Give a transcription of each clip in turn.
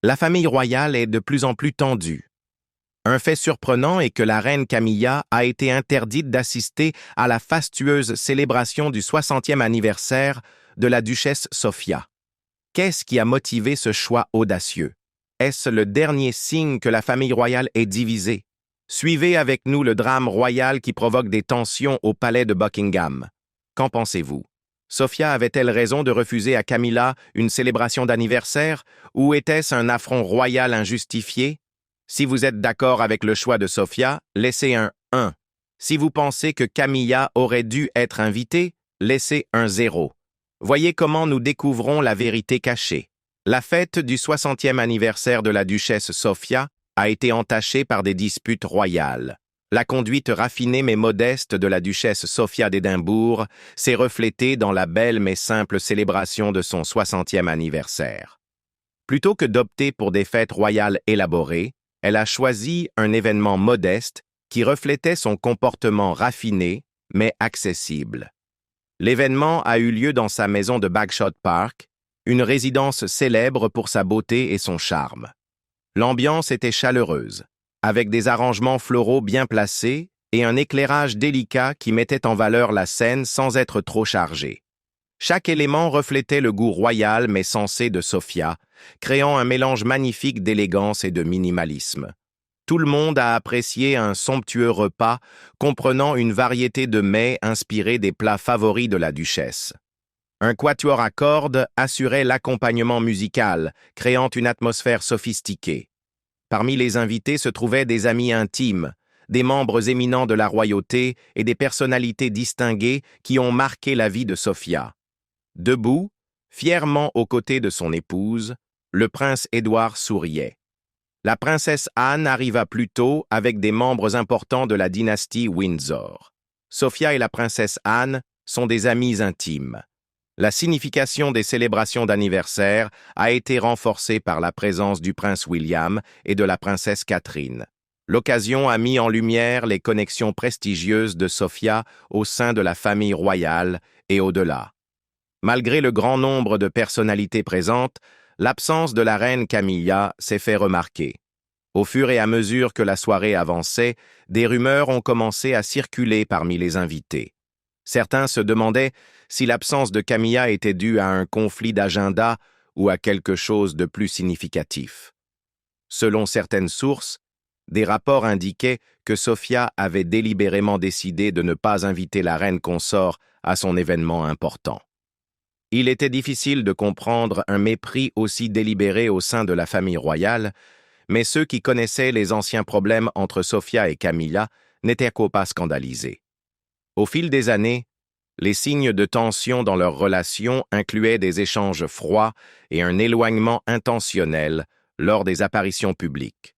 La famille royale est de plus en plus tendue. Un fait surprenant est que la reine Camilla a été interdite d'assister à la fastueuse célébration du 60e anniversaire de la duchesse Sofia. Qu'est-ce qui a motivé ce choix audacieux? Est-ce le dernier signe que la famille royale est divisée? Suivez avec nous le drame royal qui provoque des tensions au palais de Buckingham. Qu'en pensez-vous? Sofia avait-elle raison de refuser à Camilla une célébration d'anniversaire, ou était-ce un affront royal injustifié? Si vous êtes d'accord avec le choix de Sofia, laissez un 1. Si vous pensez que Camilla aurait dû être invitée, laissez un 0. Voyez comment nous découvrons la vérité cachée. La fête du 60e anniversaire de la duchesse Sofia a été entachée par des disputes royales. La conduite raffinée mais modeste de la duchesse Sofia d'Édimbourg s'est reflétée dans la belle mais simple célébration de son 60e anniversaire. Plutôt que d'opter pour des fêtes royales élaborées, elle a choisi un événement modeste qui reflétait son comportement raffiné mais accessible. L'événement a eu lieu dans sa maison de Bagshot Park, une résidence célèbre pour sa beauté et son charme. L'ambiance était chaleureuse, avec des arrangements floraux bien placés et un éclairage délicat qui mettait en valeur la scène sans être trop chargé. Chaque élément reflétait le goût royal mais sensé de Sofia, créant un mélange magnifique d'élégance et de minimalisme. Tout le monde a apprécié un somptueux repas comprenant une variété de mets inspirés des plats favoris de la duchesse. Un quatuor à cordes assurait l'accompagnement musical, créant une atmosphère sophistiquée. Parmi les invités se trouvaient des amis intimes, des membres éminents de la royauté et des personnalités distinguées qui ont marqué la vie de Sofia. Debout, fièrement aux côtés de son épouse, le prince Édouard souriait. La princesse Anne arriva plus tôt avec des membres importants de la dynastie Windsor. Sofia et la princesse Anne sont des amies intimes. La signification des célébrations d'anniversaire a été renforcée par la présence du prince William et de la princesse Catherine. L'occasion a mis en lumière les connexions prestigieuses de Sofia au sein de la famille royale et au-delà. Malgré le grand nombre de personnalités présentes, l'absence de la reine Camilla s'est fait remarquer. Au fur et à mesure que la soirée avançait, des rumeurs ont commencé à circuler parmi les invités. Certains se demandaient si l'absence de Camilla était due à un conflit d'agenda ou à quelque chose de plus significatif. Selon certaines sources, des rapports indiquaient que Sofia avait délibérément décidé de ne pas inviter la reine consort à son événement important. Il était difficile de comprendre un mépris aussi délibéré au sein de la famille royale, mais ceux qui connaissaient les anciens problèmes entre Sofia et Camilla n'étaient pas scandalisés. Au fil des années, les signes de tension dans leur relation incluaient des échanges froids et un éloignement intentionnel lors des apparitions publiques.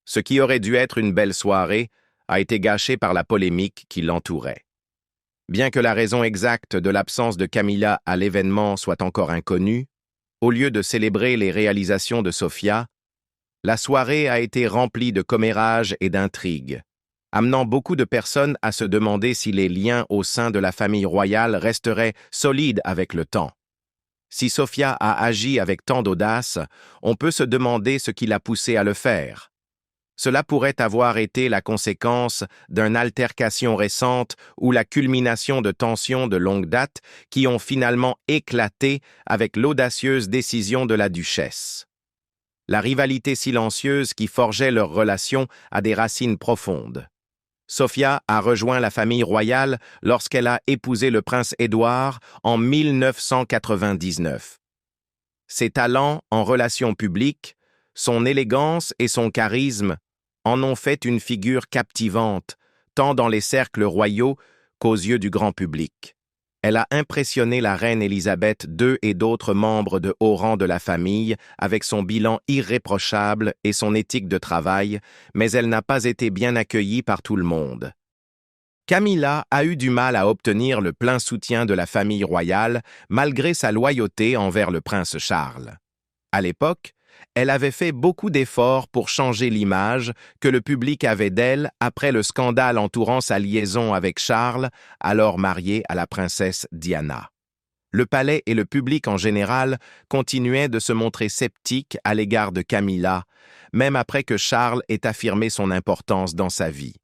Ce qui aurait dû être une belle soirée a été gâché par la polémique qui l'entourait. Bien que la raison exacte de l'absence de Camilla à l'événement soit encore inconnue, au lieu de célébrer les réalisations de Sofia, la soirée a été remplie de commérages et d'intrigues, amenant beaucoup de personnes à se demander si les liens au sein de la famille royale resteraient solides avec le temps. Si Sofia a agi avec tant d'audace, on peut se demander ce qui l'a poussée à le faire. Cela pourrait avoir été la conséquence d'une altercation récente ou la culmination de tensions de longue date qui ont finalement éclaté avec l'audacieuse décision de la duchesse. La rivalité silencieuse qui forgeait leur relation a des racines profondes. Sofia a rejoint la famille royale lorsqu'elle a épousé le prince Édouard en 1999. Ses talents en relations publiques, son élégance et son charisme en ont fait une figure captivante, tant dans les cercles royaux qu'aux yeux du grand public. Elle a impressionné la reine Élisabeth II et d'autres membres de haut rang de la famille avec son bilan irréprochable et son éthique de travail, mais elle n'a pas été bien accueillie par tout le monde. Camilla a eu du mal à obtenir le plein soutien de la famille royale malgré sa loyauté envers le prince Charles. À l'époque, elle avait fait beaucoup d'efforts pour changer l'image que le public avait d'elle après le scandale entourant sa liaison avec Charles, alors marié à la princesse Diana. Le palais et le public en général continuaient de se montrer sceptiques à l'égard de Camilla, même après que Charles ait affirmé son importance dans sa vie.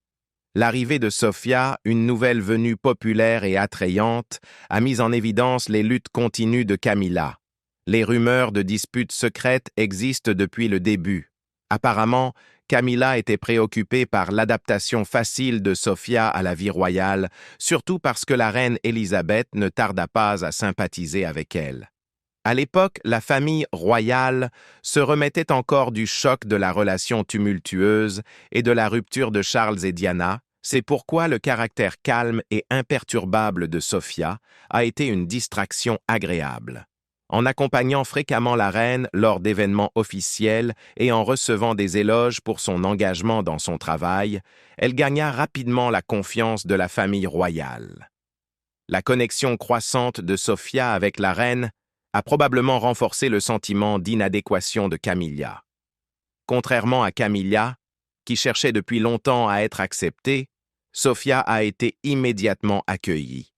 L'arrivée de Sofia, une nouvelle venue populaire et attrayante, a mis en évidence les luttes continues de Camilla. Les rumeurs de disputes secrètes existent depuis le début. Apparemment, Camilla était préoccupée par l'adaptation facile de Sofia à la vie royale, surtout parce que la reine Élisabeth ne tarda pas à sympathiser avec elle. À l'époque, la famille royale se remettait encore du choc de la relation tumultueuse et de la rupture de Charles et Diana. C'est pourquoi le caractère calme et imperturbable de Sofia a été une distraction agréable. En accompagnant fréquemment la reine lors d'événements officiels et en recevant des éloges pour son engagement dans son travail, elle gagna rapidement la confiance de la famille royale. La connexion croissante de Sofia avec la reine a probablement renforcé le sentiment d'inadéquation de Camilla. Contrairement à Camilla, qui cherchait depuis longtemps à être acceptée, Sofia a été immédiatement accueillie.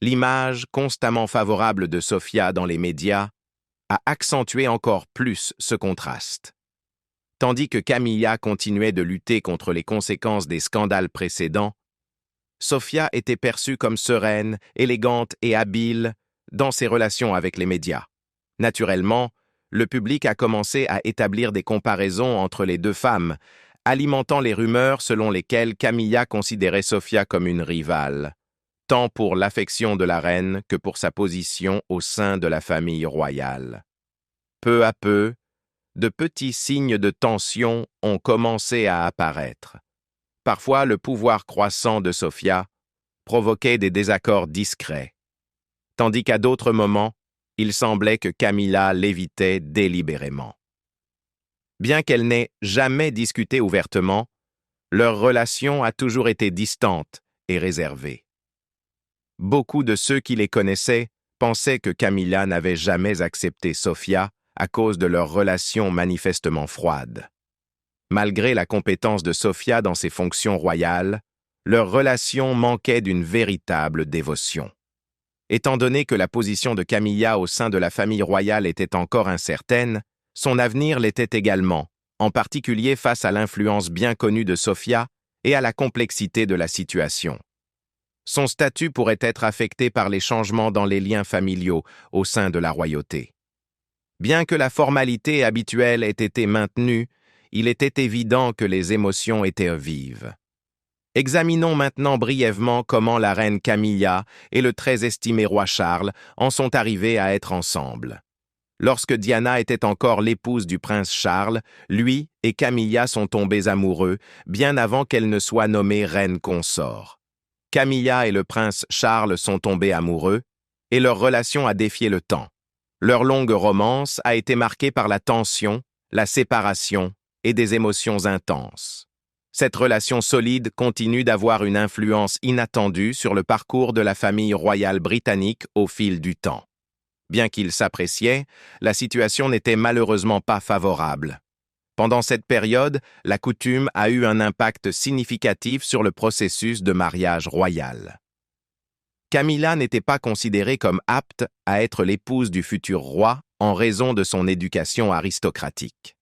L'image constamment favorable de Sofia dans les médias a accentué encore plus ce contraste. Tandis que Camilla continuait de lutter contre les conséquences des scandales précédents, Sofia était perçue comme sereine, élégante et habile dans ses relations avec les médias. Naturellement, le public a commencé à établir des comparaisons entre les deux femmes, alimentant les rumeurs selon lesquelles Camilla considérait Sofia comme une rivale, tant pour l'affection de la reine que pour sa position au sein de la famille royale. Peu à peu, de petits signes de tension ont commencé à apparaître. Parfois, le pouvoir croissant de Sofia provoquait des désaccords discrets, tandis qu'à d'autres moments, il semblait que Camilla l'évitait délibérément. Bien qu'elle n'ait jamais discuté ouvertement, leur relation a toujours été distante et réservée. Beaucoup de ceux qui les connaissaient pensaient que Camilla n'avait jamais accepté Sofia à cause de leur relation manifestement froide. Malgré la compétence de Sofia dans ses fonctions royales, leur relation manquait d'une véritable dévotion. Étant donné que la position de Camilla au sein de la famille royale était encore incertaine, son avenir l'était également, en particulier face à l'influence bien connue de Sofia et à la complexité de la situation. Son statut pourrait être affecté par les changements dans les liens familiaux au sein de la royauté. Bien que la formalité habituelle ait été maintenue, il était évident que les émotions étaient vives. Examinons maintenant brièvement comment la reine Camilla et le très estimé roi Charles en sont arrivés à être ensemble. Lorsque Diana était encore l'épouse du prince Charles, lui et Camilla sont tombés amoureux bien avant qu'elle ne soit nommée reine consort. Camilla et le prince Charles sont tombés amoureux et leur relation a défié le temps. Leur longue romance a été marquée par la tension, la séparation et des émotions intenses. Cette relation solide continue d'avoir une influence inattendue sur le parcours de la famille royale britannique au fil du temps. Bien qu'ils s'appréciaient, la situation n'était malheureusement pas favorable. Pendant cette période, la coutume a eu un impact significatif sur le processus de mariage royal. Camilla n'était pas considérée comme apte à être l'épouse du futur roi en raison de son éducation aristocratique.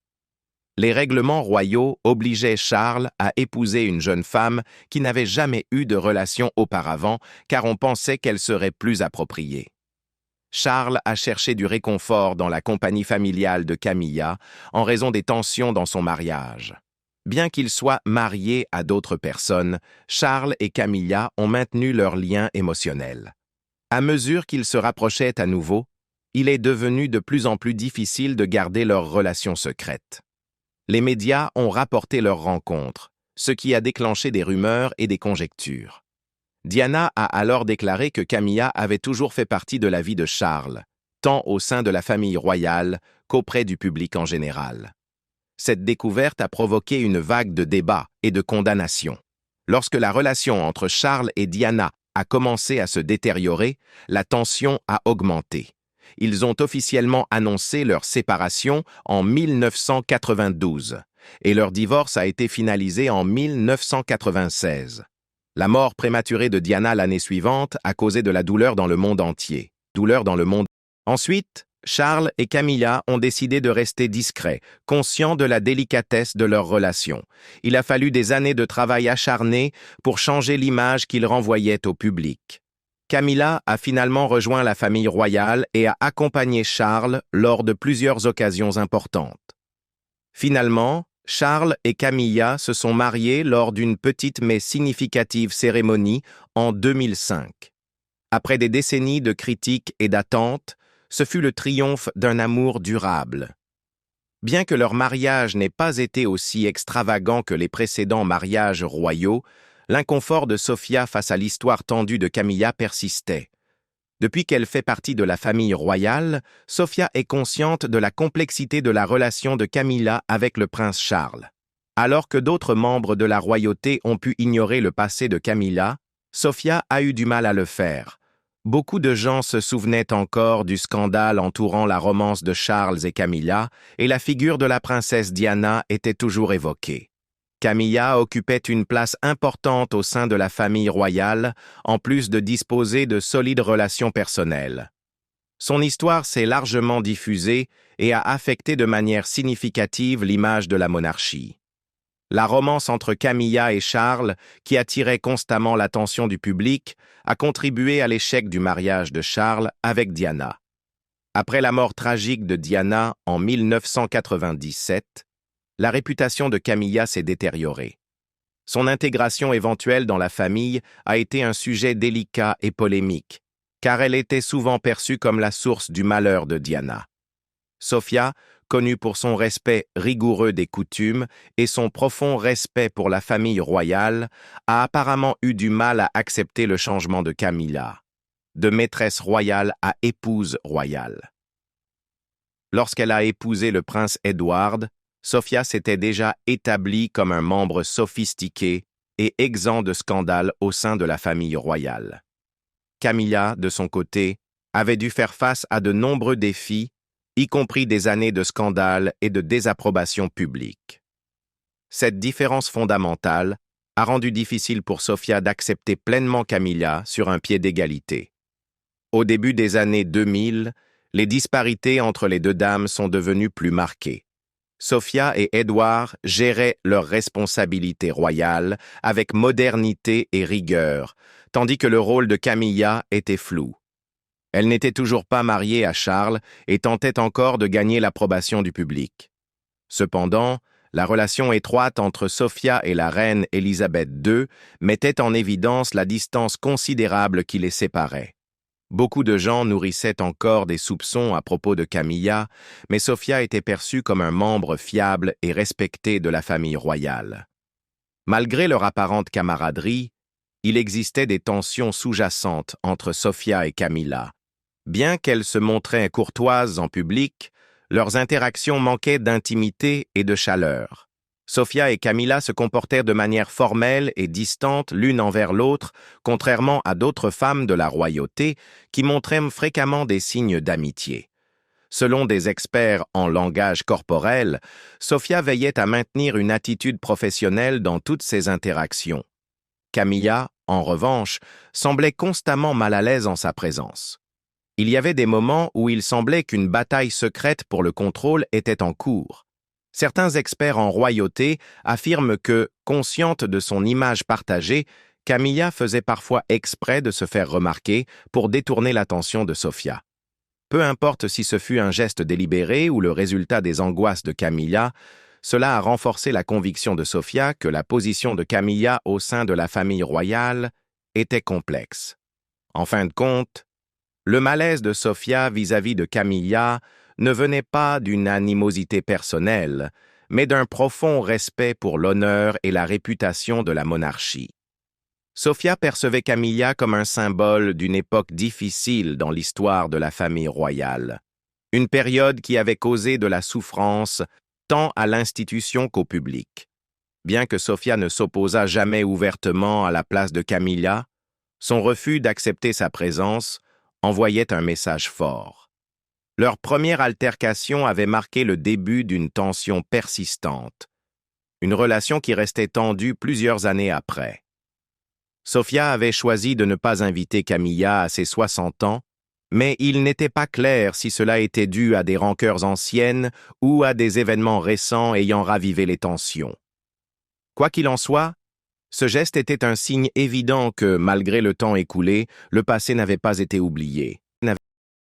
Les règlements royaux obligeaient Charles à épouser une jeune femme qui n'avait jamais eu de relation auparavant, car on pensait qu'elle serait plus appropriée. Charles a cherché du réconfort dans la compagnie familiale de Camilla en raison des tensions dans son mariage. Bien qu'ils soient mariés à d'autres personnes, Charles et Camilla ont maintenu leur lien émotionnel. À mesure qu'ils se rapprochaient à nouveau, il est devenu de plus en plus difficile de garder leur relation secrète. Les médias ont rapporté leur rencontre, ce qui a déclenché des rumeurs et des conjectures. Diana a alors déclaré que Camilla avait toujours fait partie de la vie de Charles, tant au sein de la famille royale qu'auprès du public en général. Cette découverte a provoqué une vague de débats et de condamnations. Lorsque la relation entre Charles et Diana a commencé à se détériorer, la tension a augmenté. Ils ont officiellement annoncé leur séparation en 1992 et leur divorce a été finalisé en 1996. La mort prématurée de Diana l'année suivante a causé de la douleur dans le monde entier. douleur dans le monde. Ensuite, Charles et Camilla ont décidé de rester discrets, conscients de la délicatesse de leur relation. Il a fallu des années de travail acharné pour changer l'image qu'ils renvoyaient au public. Camilla a finalement rejoint la famille royale et a accompagné Charles lors de plusieurs occasions importantes. Finalement, Charles et Camilla se sont mariés lors d'une petite mais significative cérémonie en 2005. Après des décennies de critiques et d'attentes, ce fut le triomphe d'un amour durable. Bien que leur mariage n'ait pas été aussi extravagant que les précédents mariages royaux, l'inconfort de Sofia face à l'histoire tendue de Camilla persistait. Depuis qu'elle fait partie de la famille royale, Sofia est consciente de la complexité de la relation de Camilla avec le prince Charles. Alors que d'autres membres de la royauté ont pu ignorer le passé de Camilla, Sofia a eu du mal à le faire. Beaucoup de gens se souvenaient encore du scandale entourant la romance de Charles et Camilla, et la figure de la princesse Diana était toujours évoquée. Camilla occupait une place importante au sein de la famille royale, en plus de disposer de solides relations personnelles. Son histoire s'est largement diffusée et a affecté de manière significative l'image de la monarchie. La romance entre Camilla et Charles, qui attirait constamment l'attention du public, a contribué à l'échec du mariage de Charles avec Diana. Après la mort tragique de Diana en 1997, la réputation de Camilla s'est détériorée. Son intégration éventuelle dans la famille a été un sujet délicat et polémique, car elle était souvent perçue comme la source du malheur de Diana. Sofia, connue pour son respect rigoureux des coutumes et son profond respect pour la famille royale, a apparemment eu du mal à accepter le changement de Camilla, de maîtresse royale à épouse royale. Lorsqu'elle a épousé le prince Edward, Sofia s'était déjà établie comme un membre sophistiqué et exempt de scandales au sein de la famille royale. Camilla, de son côté, avait dû faire face à de nombreux défis, y compris des années de scandales et de désapprobation publique. Cette différence fondamentale a rendu difficile pour Sofia d'accepter pleinement Camilla sur un pied d'égalité. Au début des années 2000, les disparités entre les deux dames sont devenues plus marquées. Sofia et Edward géraient leurs responsabilités royales avec modernité et rigueur, tandis que le rôle de Camilla était flou. Elle n'était toujours pas mariée à Charles et tentait encore de gagner l'approbation du public. Cependant, la relation étroite entre Sofia et la reine Élisabeth II mettait en évidence la distance considérable qui les séparait. Beaucoup de gens nourrissaient encore des soupçons à propos de Camilla, mais Sofia était perçue comme un membre fiable et respecté de la famille royale. Malgré leur apparente camaraderie, il existait des tensions sous-jacentes entre Sofia et Camilla. Bien qu'elles se montraient courtoises en public, leurs interactions manquaient d'intimité et de chaleur. Sofia et Camilla se comportèrent de manière formelle et distante l'une envers l'autre, contrairement à d'autres femmes de la royauté qui montraient fréquemment des signes d'amitié. Selon des experts en langage corporel, Sofia veillait à maintenir une attitude professionnelle dans toutes ses interactions. Camilla, en revanche, semblait constamment mal à l'aise en sa présence. Il y avait des moments où il semblait qu'une bataille secrète pour le contrôle était en cours. Certains experts en royauté affirment que, consciente de son image partagée, Camilla faisait parfois exprès de se faire remarquer pour détourner l'attention de Sofia. Peu importe si ce fut un geste délibéré ou le résultat des angoisses de Camilla, cela a renforcé la conviction de Sofia que la position de Camilla au sein de la famille royale était complexe. En fin de compte, le malaise de Sofia vis-à-vis de Camilla ne venait pas d'une animosité personnelle, mais d'un profond respect pour l'honneur et la réputation de la monarchie. Sofia percevait Camilla comme un symbole d'une époque difficile dans l'histoire de la famille royale, une période qui avait causé de la souffrance tant à l'institution qu'au public. Bien que Sofia ne s'opposât jamais ouvertement à la place de Camilla, son refus d'accepter sa présence envoyait un message fort. Leur première altercation avait marqué le début d'une tension persistante, une relation qui restait tendue plusieurs années après. Sofia avait choisi de ne pas inviter Camilla à ses 60 ans Mais il n'était pas clair si cela était dû à des rancœurs anciennes ou à des événements récents ayant ravivé les tensions. Quoi qu'il en soit, ce geste était un signe évident que, malgré le temps écoulé, le passé n'avait pas été oublié.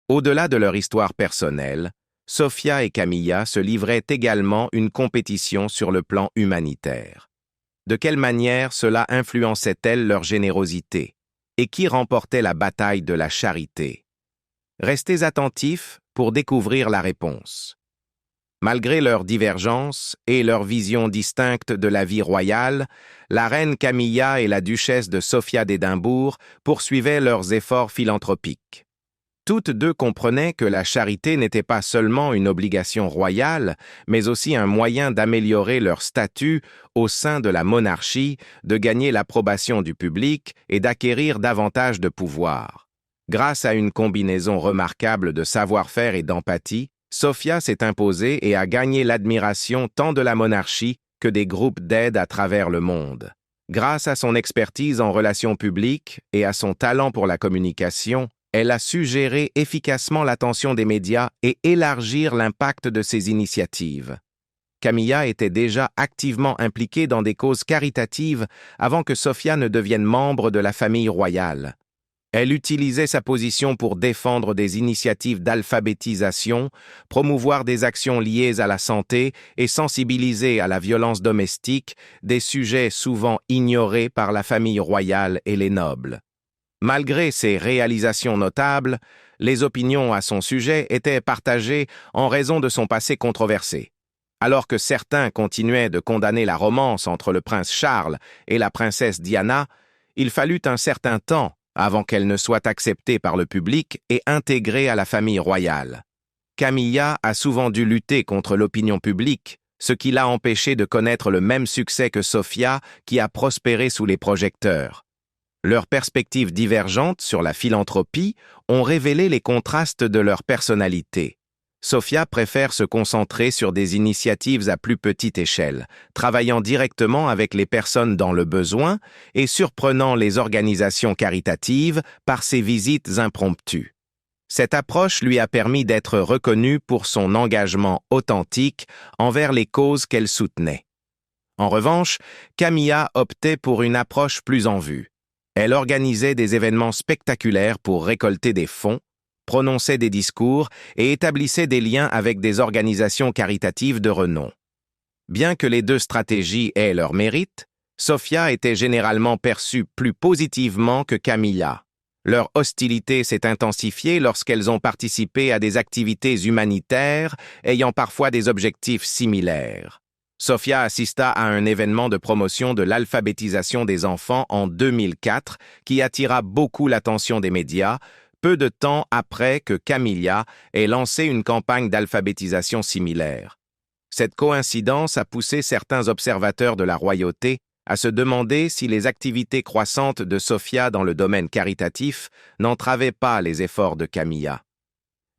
Au-delà de leur histoire personnelle, Sofia et Camilla se livraient également une compétition sur le plan humanitaire. De quelle manière cela influençait-elle leur générosité? Et qui remportait la bataille de la charité? Restez attentifs pour découvrir la réponse. Malgré leurs divergences et leur vision distincte de la vie royale, la reine Camilla et la duchesse de Sofia d'Édimbourg poursuivaient leurs efforts philanthropiques. Toutes deux comprenaient que la charité n'était pas seulement une obligation royale, mais aussi un moyen d'améliorer leur statut au sein de la monarchie, de gagner l'approbation du public et d'acquérir davantage de pouvoir. Grâce à une combinaison remarquable de savoir-faire et d'empathie, Sofia s'est imposée et a gagné l'admiration tant de la monarchie que des groupes d'aide à travers le monde. Grâce à son expertise en relations publiques et à son talent pour la communication, elle a su gérer efficacement l'attention des médias et élargir l'impact de ses initiatives. Camilla était déjà activement impliquée dans des causes caritatives avant que Sofia ne devienne membre de la famille royale. Elle utilisait sa position pour défendre des initiatives d'alphabétisation, promouvoir des actions liées à la santé et sensibiliser à la violence domestique, des sujets souvent ignorés par la famille royale et les nobles. Malgré ses réalisations notables, les opinions à son sujet étaient partagées en raison de son passé controversé. Alors que certains continuaient de condamner la romance entre le prince Charles et la princesse Diana, il fallut un certain temps avant qu'elle ne soit acceptée par le public et intégrée à la famille royale. Camilla a souvent dû lutter contre l'opinion publique, ce qui l'a empêchée de connaître le même succès que Sofia, qui a prospéré sous les projecteurs. Leurs perspectives divergentes sur la philanthropie ont révélé les contrastes de leur personnalité. Sofia préfère se concentrer sur des initiatives à plus petite échelle, travaillant directement avec les personnes dans le besoin et surprenant les organisations caritatives par ses visites impromptues. Cette approche lui a permis d'être reconnue pour son engagement authentique envers les causes qu'elle soutenait. En revanche, Camilla optait pour une approche plus en vue. Elle organisait des événements spectaculaires pour récolter des fonds, prononçait des discours et établissait des liens avec des organisations caritatives de renom. Bien que les deux stratégies aient leur mérite, Sofia était généralement perçue plus positivement que Camilla. Leur hostilité s'est intensifiée lorsqu'elles ont participé à des activités humanitaires ayant parfois des objectifs similaires. Sofia assista à un événement de promotion de l'alphabétisation des enfants en 2004 qui attira beaucoup l'attention des médias, peu de temps après que Camilla ait lancé une campagne d'alphabétisation similaire. Cette coïncidence a poussé certains observateurs de la royauté à se demander si les activités croissantes de Sofia dans le domaine caritatif n'entravaient pas les efforts de Camilla.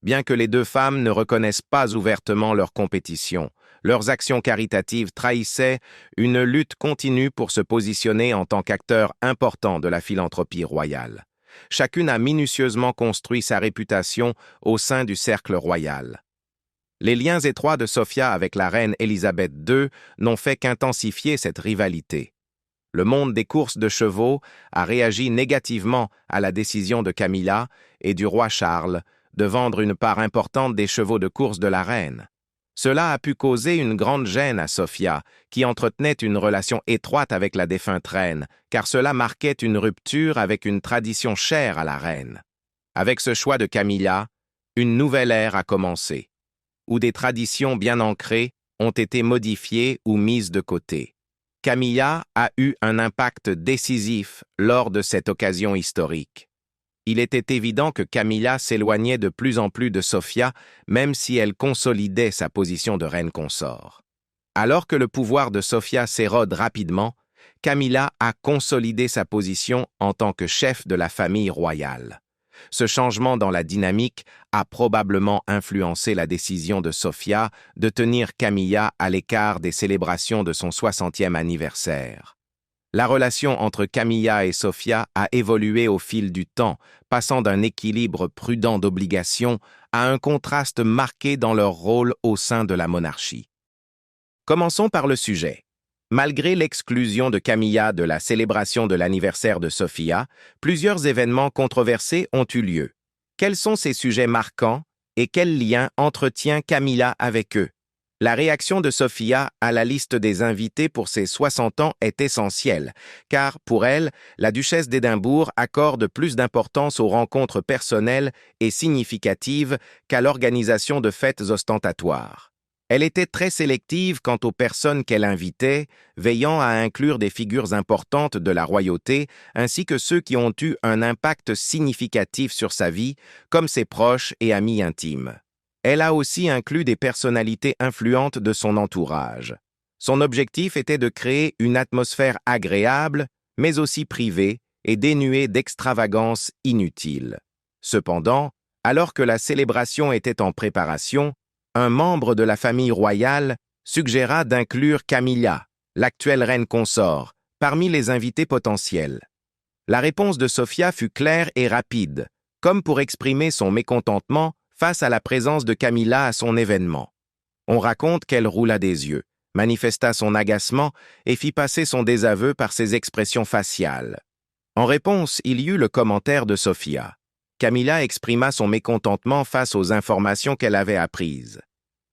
Bien que les deux femmes ne reconnaissent pas ouvertement leur compétition, leurs actions caritatives trahissaient une lutte continue pour se positionner en tant qu'acteur important de la philanthropie royale. Chacune a minutieusement construit sa réputation au sein du cercle royal. Les liens étroits de Sofia avec la reine Élisabeth II n'ont fait qu'intensifier cette rivalité. Le monde des courses de chevaux a réagi négativement à la décision de Camilla et du roi Charles de vendre une part importante des chevaux de course de la reine. Cela a pu causer une grande gêne à Sofia, qui entretenait une relation étroite avec la défunte reine, car cela marquait une rupture avec une tradition chère à la reine. Avec ce choix de Camilla, une nouvelle ère a commencé, où des traditions bien ancrées ont été modifiées ou mises de côté. Camilla a eu un impact décisif lors de cette occasion historique. Il était évident que Camilla s'éloignait de plus en plus de Sofia, même si elle consolidait sa position de reine consort. Alors que le pouvoir de Sofia s'érode rapidement, Camilla a consolidé sa position en tant que chef de la famille royale. Ce changement dans la dynamique a probablement influencé la décision de Sofia de tenir Camilla à l'écart des célébrations de son 60e anniversaire. La relation entre Camilla et Sofia a évolué au fil du temps, passant d'un équilibre prudent d'obligations à un contraste marqué dans leur rôle au sein de la monarchie. Commençons par le sujet. Malgré l'exclusion de Camilla de la célébration de l'anniversaire de Sofia, plusieurs événements controversés ont eu lieu. Quels sont ces sujets marquants et quel lien entretient Camilla avec eux? La réaction de Sofia à la liste des invités pour ses 60 ans est essentielle, car pour elle, la duchesse d'Édimbourg accorde plus d'importance aux rencontres personnelles et significatives qu'à l'organisation de fêtes ostentatoires. Elle était très sélective quant aux personnes qu'elle invitait, veillant à inclure des figures importantes de la royauté, ainsi que ceux qui ont eu un impact significatif sur sa vie, comme ses proches et amis intimes. Elle a aussi inclus des personnalités influentes de son entourage. Son objectif était de créer une atmosphère agréable, mais aussi privée et dénuée d'extravagances inutiles. Cependant, alors que la célébration était en préparation, un membre de la famille royale suggéra d'inclure Camilla, l'actuelle reine consort, parmi les invités potentiels. La réponse de Sofia fut claire et rapide, comme pour exprimer son mécontentement face à la présence de Camilla à son événement. On raconte qu'elle roula des yeux, manifesta son agacement et fit passer son désaveu par ses expressions faciales. En réponse, il y eut le commentaire de Sofia. Camilla exprima son mécontentement face aux informations qu'elle avait apprises.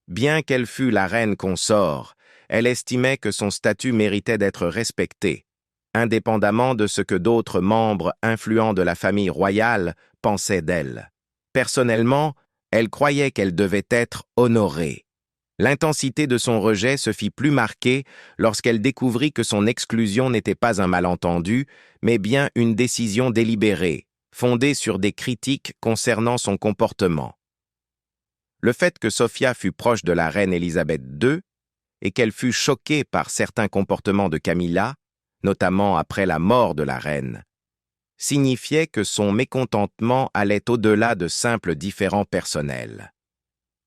Bien qu'elle fût la reine consort, elle estimait que son statut méritait d'être respecté, indépendamment de ce que d'autres membres influents de la famille royale pensaient d'elle. Personnellement, elle croyait qu'elle devait être honorée. L'intensité de son rejet se fit plus marquée lorsqu'elle découvrit que son exclusion n'était pas un malentendu, mais bien une décision délibérée, fondée sur des critiques concernant son comportement. Le fait que Sofia fût proche de la reine Élisabeth II et qu'elle fût choquée par certains comportements de Camilla, notamment après la mort de la reine, signifiait que son mécontentement allait au-delà de simples différends personnels.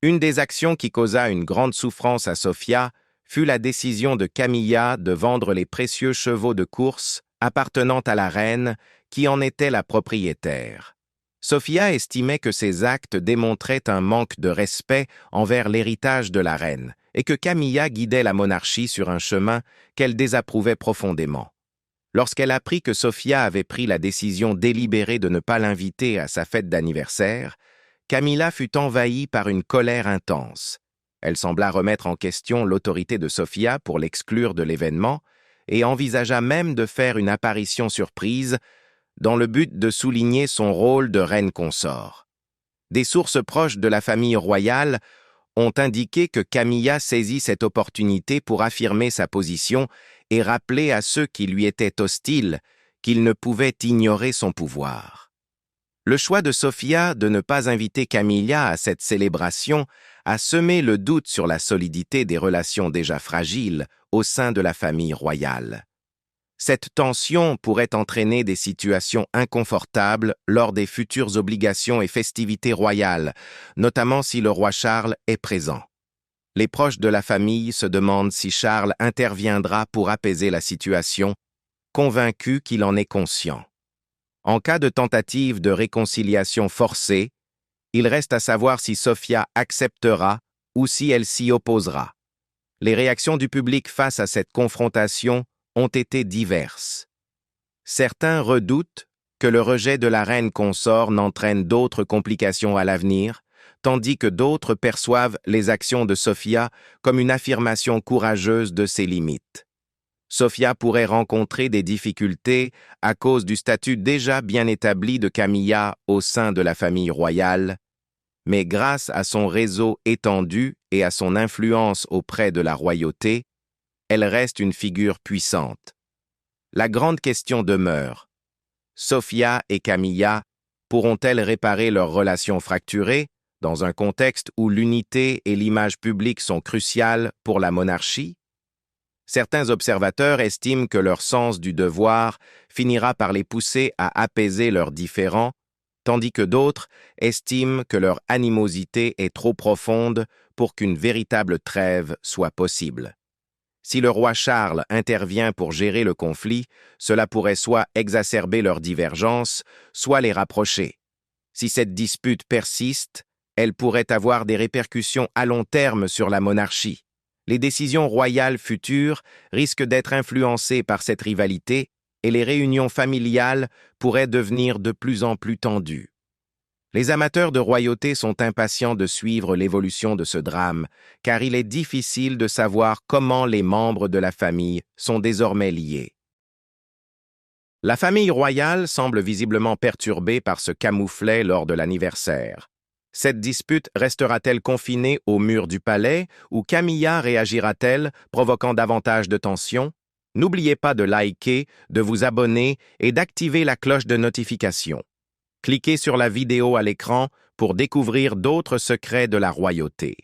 Une des actions qui causa une grande souffrance à Sofia fut la décision de Camilla de vendre les précieux chevaux de course appartenant à la reine qui en était la propriétaire. Sofia estimait que ces actes démontraient un manque de respect envers l'héritage de la reine et que Camilla guidait la monarchie sur un chemin qu'elle désapprouvait profondément. Lorsqu'elle apprit que Sofia avait pris la décision délibérée de ne pas l'inviter à sa fête d'anniversaire, Camilla fut envahie par une colère intense. Elle sembla remettre en question l'autorité de Sofia pour l'exclure de l'événement et envisagea même de faire une apparition surprise dans le but de souligner son rôle de reine consort. Des sources proches de la famille royale ont indiqué que Camilla saisit cette opportunité pour affirmer sa position et rappeler à ceux qui lui étaient hostiles qu'ils ne pouvaient ignorer son pouvoir. Le choix de Sofia de ne pas inviter Camilla à cette célébration a semé le doute sur la solidité des relations déjà fragiles au sein de la famille royale. Cette tension pourrait entraîner des situations inconfortables lors des futures obligations et festivités royales, notamment si le roi Charles est présent. Les proches de la famille se demandent si Charles interviendra pour apaiser la situation, convaincus qu'il en est conscient. En cas de tentative de réconciliation forcée, il reste à savoir si Sofia acceptera ou si elle s'y opposera. Les réactions du public face à cette confrontation ont été diverses. Certains redoutent que le rejet de la reine consort n'entraîne d'autres complications à l'avenir, tandis que d'autres perçoivent les actions de Sofia comme une affirmation courageuse de ses limites. Sofia pourrait rencontrer des difficultés à cause du statut déjà bien établi de Camilla au sein de la famille royale, mais grâce à son réseau étendu et à son influence auprès de la royauté, elle reste une figure puissante. La grande question demeure. Sofia et Camilla pourront-elles réparer leurs relations fracturées dans un contexte où l'unité et l'image publique sont cruciales pour la monarchie? Certains observateurs estiment que leur sens du devoir finira par les pousser à apaiser leurs différends, tandis que d'autres estiment que leur animosité est trop profonde pour qu'une véritable trêve soit possible. Si le roi Charles intervient pour gérer le conflit, cela pourrait soit exacerber leurs divergences, soit les rapprocher. Si cette dispute persiste, elle pourrait avoir des répercussions à long terme sur la monarchie. Les décisions royales futures risquent d'être influencées par cette rivalité et les réunions familiales pourraient devenir de plus en plus tendues. Les amateurs de royauté sont impatients de suivre l'évolution de ce drame, car il est difficile de savoir comment les membres de la famille sont désormais liés. La famille royale semble visiblement perturbée par ce camouflet lors de l'anniversaire. Cette dispute restera-t-elle confinée aux murs du palais ou Camilla réagira-t-elle, provoquant davantage de tension? N'oubliez pas de liker, de vous abonner et d'activer la cloche de notification. Cliquez sur la vidéo à l'écran pour découvrir d'autres secrets de la royauté.